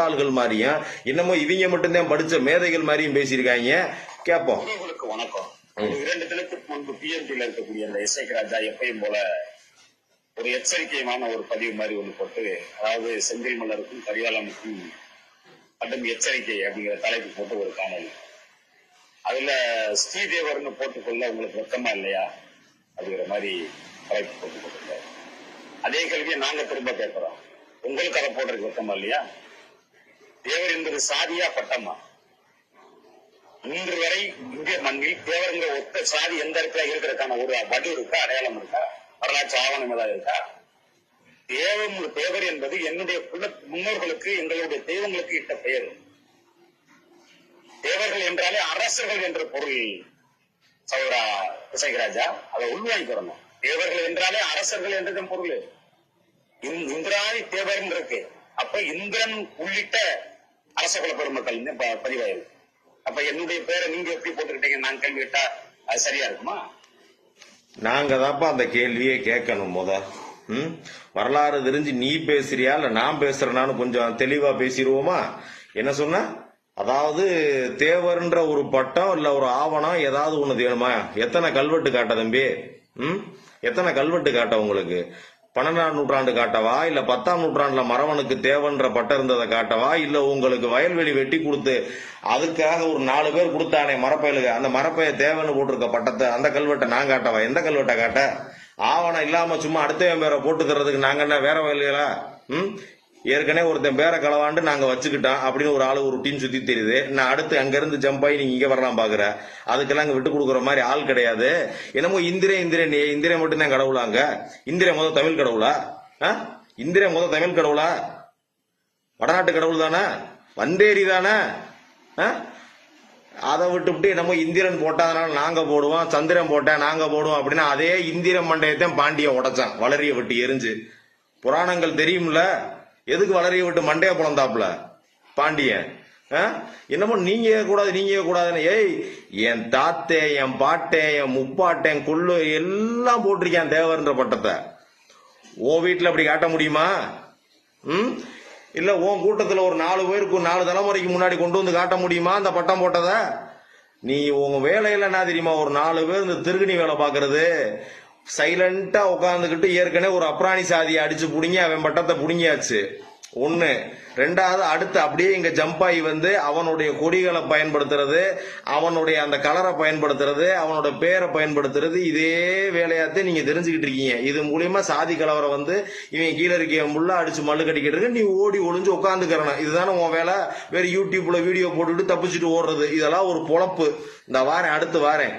முட்டாள்கள் மாதிரியும் என்னமோ இவங்க மட்டும்தான் படிச்ச மேதைகள் மாதிரியும் பேசியிருக்காங்க. கேட்போம். வணக்கம். 2 தினத்துக்கு முன்பு பிஎன்பியில் இருக்கக்கூடிய அந்த எஸ் ராஜா எப்பயும் போல ஒரு எச்சரிக்கையான ஒரு பதிவு மாதிரி ஒண்ணு போட்டு, அதாவது செந்தில் மலருக்கும் கரிகாலனுக்கும் கடும் எச்சரிக்கை அப்படிங்கிற தலைப்பு போட்டு ஒரு காணொலி. அதுல ஸ்ரீதேவர்னு போட்டுக்கொள்ள உங்களுக்கு வெக்கமா இல்லையா அப்படிங்கிற மாதிரி தலைப்பு போட்டு போட்டிருக்காரு. அதே கேள்வியை நாங்க திரும்ப கேட்கிறோம், உங்களுக்கு அதை போடுறதுக்கு வெக்கமா இல்லையா? தேவர் என்பது சாதியா பட்டமா? இன்று வரை இந்திய மண்ணில் தேவருங்கிற ஒத்த சாதி எந்த இடத்துல இருக்கிறதுக்கான ஒரு வடு இருக்கா, அடையாளம் இருக்கா, வரலாற்று ஆவணம் ஏதாவது இருக்கா? தேவர் என்பது என்னுடைய முன்னோர்களுக்கு, எங்களுடைய தெய்வங்களுக்கு இட்ட பெயர். தேவர்கள் என்றாலே அரசர்கள் என்ற பொருள். சௌரா இசைராஜா அதை உள்வாங்கிக்கிறோம். தேவர்கள் என்றாலே அரசர்கள் என்றதன் பொருள். இந்திராணி தேவர் இருக்கு. அப்ப இந்திரன் உள்ளிட்ட அரசகுல பெருமக்கள் பதிவாயிருக்கு. அப்ப என்னுடைய பேரை நீங்க எப்படி போட்டுக்கிட்டீங்க நான் கேள்வி கேட்டா அது சரியா இருக்குமா? நாங்க தான்ப்பா அந்த கேள்வியே கேட்கணும். வரலாறு தெரிஞ்சு நீ பேசுறியா இல்ல நான் பேசுறேனான்னு கொஞ்சம் தெளிவா பேசிடுவோமா? என்ன சொன்ன? அதாவது தேவர்ன்ற ஒரு பட்டம் இல்ல ஒரு ஆவணம் ஏதாவது ஒண்ணு வேணுமா? எத்தனை கல்வெட்டு காட்ட தம்பி? எத்தனை கல்வெட்டு காட்ட உங்களுக்கு? 12ஆம் நூற்றாண்டு காட்டவா, இல்ல 10ஆம் நூற்றாண்டுல மரவனுக்கு தேவன்ற பட்டம் இருந்ததை காட்டவா, இல்ல உங்களுக்கு வயல்வெளி வெட்டி கொடுத்து அதுக்காக ஒரு 4 பேர் கொடுத்தானே மரப்பயலுக்கு, அந்த மரப்பைய தேவன்னு போட்டிருக்க பட்டத்தை, அந்த கல்வெட்டை நான் காட்டவா? எந்த கல்வெட்டை காட்ட? ஆவணம் இல்லாம சும்மா அடுத்தவன் பேரை போட்டுக்கிறதுக்கு நாங்க என்ன வேற வயல்களா? ஏற்கனவே ஒருத்தன் பேரை களவாண்டு நாங்க வச்சுக்கிட்டோம் அப்படின்னு ஒரு ஆளு ஒரு டீம் சுத்தி தெரியுது. நான் அடுத்து அங்க இருந்து ஜம்ப் ஆகி நீங்க இங்க வரலாம் பாக்குற, அதுக்கெல்லாம் அங்க விட்டு கொடுக்குற மாதிரி ஆள் கிடையாது. என்னமோ இந்திரே மட்டும்தான் கடவுளாங்க. இந்திரே முத தமிழ் கடவுளா? இந்திரே முத தமிழ் கடவுளா? வடநாட்டு கடவுள் தானே? வந்தேரி தானே? அதை விட்டு என்னமோ இந்திரன் போட்டதுனால நாங்க போடுவோம், சந்திரன் போட்டேன் நாங்க போடுவோம் அப்படின்னா அதே இந்திரன் மண்டையத்தான் பாண்டிய உடைச்சான் வளரிய விட்டு எரிஞ்சு. புராணங்கள் தெரியும்ல, எதுக்கு வளரிய விட்டு மண்டைய புலந்தாப்புல பாண்டியன்? என்னமோ நீங்க கூடாதுன்னு ஏய் என் தாத்தே, என் பாட்டே, என் முப்பாட்டேன், கொள்ளு எல்லாம் போட்டிருக்கேன் தேவர்ன்ற பட்டத்தை. உன் வீட்டுல அப்படி காட்ட முடியுமா? இல்ல உன் கூட்டத்துல ஒரு 4 பேருக்கு 4 தலைமுறைக்கு முன்னாடி கொண்டு வந்து காட்ட முடியுமா அந்த பட்டம் போட்டத? நீ உங்க வேலையில என்ன தெரியுமா? ஒரு 4 பேர் இந்த திருகணி வேலை பாக்குறது, சைலண்டா உட்காந்துக்கிட்டு ஏற்கனவே ஒரு அப்ராணி சாதியை அடிச்சு புடிங்கி அவன் பட்டத்தை புடுங்கியாச்சு. 1. 2வது அடுத்து அப்படியே இங்க ஜம்ப் ஆகி வந்து அவனுடைய கொடிகளை பயன்படுத்துறது, அவனுடைய அந்த கலரை பயன்படுத்துறது, அவனோட பேரை பயன்படுத்துறது, இதே வேலையாத்தே நீங்க தெரிஞ்சுக்கிட்டு இருக்கீங்க. இது மூலியமா சாதி கலவரம் வந்து இவன் கீழே இருக்க முள்ள அடிச்சு மல்லு கட்டிக்கிட்டு நீ ஓடி ஒளிஞ்சு உட்காந்துக்கிறணும். இதுதானே உன் வேலை. வேற யூடியூப்ல வீடியோ போட்டுட்டு தப்பிச்சுட்டு ஓடுறது, இதெல்லாம் ஒரு பொழப்பு. இந்த வாரேன், அடுத்து வாரேன்.